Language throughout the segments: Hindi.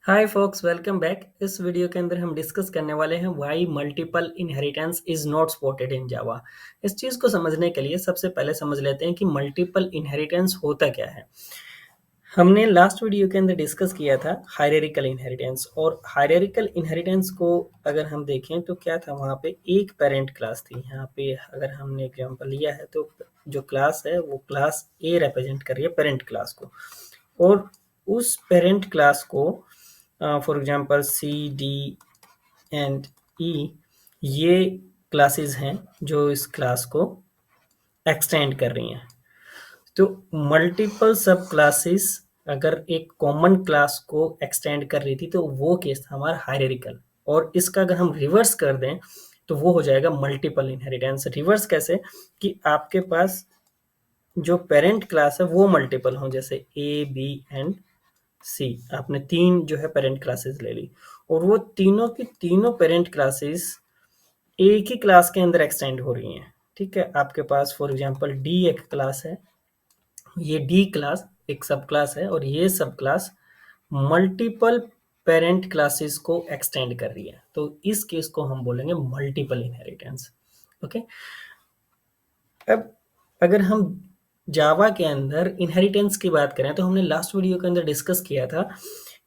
हाय फोक्स, वेलकम बैक। इस वीडियो के अंदर हम डिस्कस करने वाले हैं why multiple inheritance is not supported in Java. इस चीज़ को समझने के लिए सबसे पहले समझ लेते हैं कि मल्टीपल इनहेरिटेंस होता क्या है। हमने लास्ट वीडियो के अंदर डिस्कस किया था हायरार्किकल इनहेरिटेंस, और हायरार्किकल इनहेरिटेंस को अगर हम देखें तो क्या था, वहाँ पे एक पेरेंट क्लास थी। यहाँ पे अगर हमने एग्जांपल लिया है तो जो क्लास है वो क्लास ए रिप्रेजेंट कर रही है पेरेंट क्लास को, और उस पेरेंट क्लास को for example C D and E ये क्लासेस हैं जो इस क्लास को एक्सटेंड कर रही हैं। तो मल्टीपल सब क्लासेस अगर एक कॉमन क्लास को एक्सटेंड कर रही थी तो वो केस था हमारा हायरार्किकल, और इसका अगर हम रिवर्स कर दें तो वो हो जाएगा मल्टीपल इनहेरिटेंस। रिवर्स कैसे, कि आपके पास जो पेरेंट क्लास है वो मल्टीपल हो, जैसे ए बी एंड सी, आपने तीन जो है पेरेंट क्लासेस ले ली, और वो तीनों की तीनों पेरेंट क्लासेस एक ही क्लास के अंदर एक्सटेंड हो रही हैं। ठीक है, आपके पास फॉर एग्जांपल डी एक क्लास है, ये डी क्लास एक सब क्लास है, और ये सब क्लास मल्टीपल पेरेंट क्लासेस को एक्सटेंड कर रही है। तो इस केस को हम बोलेंगे मल्टीपल इनहेरिटेंस। ओके, अब अगर हम जावा के अंदर इनहेरिटेंस की बात करें तो हमने लास्ट वीडियो के अंदर डिस्कस किया था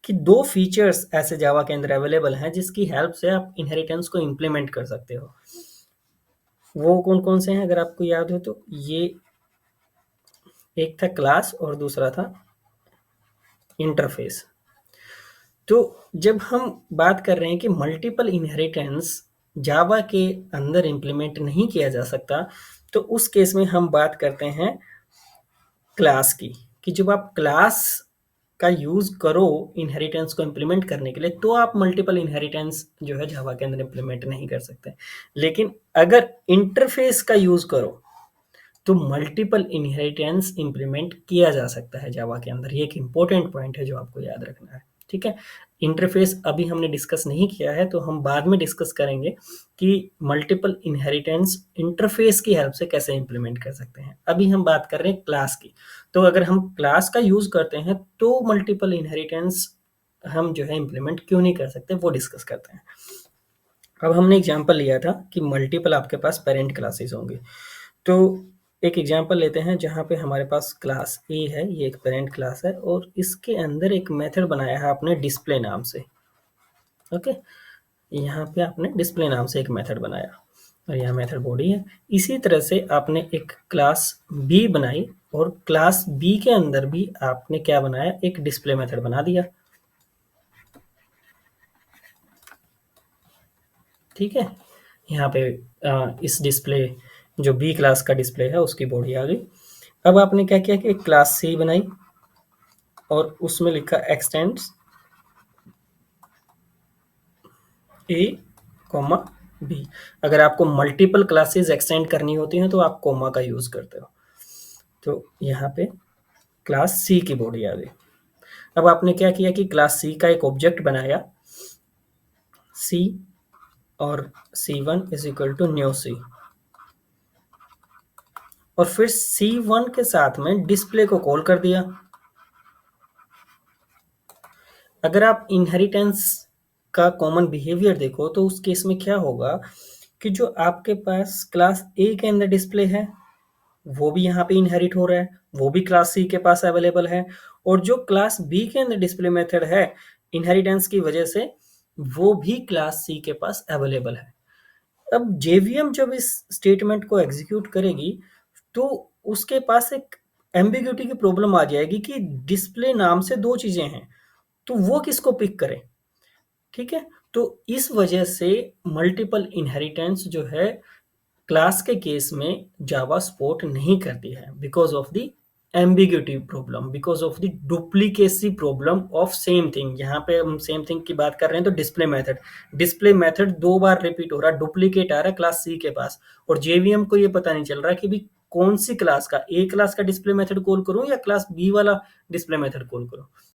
कि दो फीचर्स ऐसे जावा के अंदर अवेलेबल हैं जिसकी हेल्प से आप इनहेरिटेंस को इम्प्लीमेंट कर सकते हो। वो कौन कौन से हैं, अगर आपको याद हो तो ये एक था क्लास और दूसरा था इंटरफेस। तो जब हम बात कर रहे हैं कि मल्टीपल इनहेरिटेंस जावा के अंदर इम्प्लीमेंट नहीं किया जा सकता, तो उस केस में हम बात करते हैं क्लास की, कि जब आप क्लास का यूज करो इनहेरिटेंस को इम्प्लीमेंट करने के लिए तो आप मल्टीपल इनहेरिटेंस जो है जावा के अंदर इम्प्लीमेंट नहीं कर सकते। लेकिन अगर इंटरफेस का यूज करो तो मल्टीपल इनहेरिटेंस इम्प्लीमेंट किया जा सकता है जावा के अंदर। ये एक इंपॉर्टेंट पॉइंट है जो आपको याद रखना है। ठीक है, इंटरफेस अभी हमने डिस्कस नहीं किया है, तो हम बाद में डिस्कस करेंगे कि मल्टीपल इनहेरिटेंस इंटरफेस की हेल्प से कैसे इम्प्लीमेंट कर सकते हैं। अभी हम बात कर रहे हैं क्लास की। तो अगर हम क्लास का यूज करते हैं तो मल्टीपल इनहेरिटेंस हम जो है इम्प्लीमेंट क्यों नहीं कर सकते, वो डिस्कस करते हैं। अब हमने एग्जांपल लिया था कि मल्टीपल आपके पास पेरेंट क्लासेस होंगे, तो एक एग्जांपल लेते हैं जहाँ पे हमारे पास क्लास ए है, ये एक पेरेंट क्लास है, और इसके अंदर एक मेथड बनाया है आपने डिस्प्ले नाम से। ओके, यहाँ पे आपने डिस्प्ले नाम से एक मेथड बनाया, और यह मेथड बॉडी है। इसी तरह से आपने एक क्लास बी बनाई, और क्लास बी के अंदर भी आपने क्या बनाया, एक डिस्प्ले मेथड बना दिया। ठीक है, यहाँ पे इस डिस्प्ले जो बी क्लास का डिस्प्ले है उसकी बॉडी आ गई। अब आपने क्या किया कि क्लास सी बनाई और उसमें लिखा एक्सटेंड्स ए कॉमा बी। अगर आपको मल्टीपल क्लासेस एक्सटेंड करनी होती हैं तो आप कॉमा का यूज करते हो। तो यहाँ पे क्लास सी की बॉडी आ गई। अब आपने क्या किया कि क्लास सी का एक ऑब्जेक्ट बनाया, सी और C1 is equal to new C, और फिर C1 के साथ में डिस्प्ले को कॉल कर दिया। अगर आप इनहेरिटेंस का कॉमन बिहेवियर देखो तो उस केस में क्या होगा कि जो आपके पास क्लास ए के अंदर डिस्प्ले है वो भी यहाँ पे इनहेरिट हो रहा है, वो भी क्लास सी के पास अवेलेबल है, और जो क्लास बी के अंदर डिस्प्ले मेथड है इनहेरिटेंस की वजह से वो भी क्लास सी के पास अवेलेबल है। अब जेवीएम जब इस स्टेटमेंट को एग्जीक्यूट करेगी तो उसके पास एक एम्बिग्यूटी की प्रॉब्लम आ जाएगी कि डिस्प्ले नाम से दो चीजें हैं, तो वो किसको पिक करे। ठीक है, तो इस वजह से मल्टीपल इनहेरिटेंस जो है क्लास के केस में जावा सपोर्ट नहीं करती है, because of the ambiguity problem, because of the duplicacy problem of same thing. यहाँ पे हम सेम थिंग की बात कर रहे हैं तो डिस्प्ले मेथड दो बार रिपीट हो रहा है, डुप्लीकेट आ रहा है क्लास सी के पास, और जेवीएम को ये पता नहीं चल रहा कि भी कौन सी क्लास का, ए क्लास का डिस्प्ले मेथड कॉल करूं या क्लास बी वाला डिस्प्ले मेथड कॉल करूं।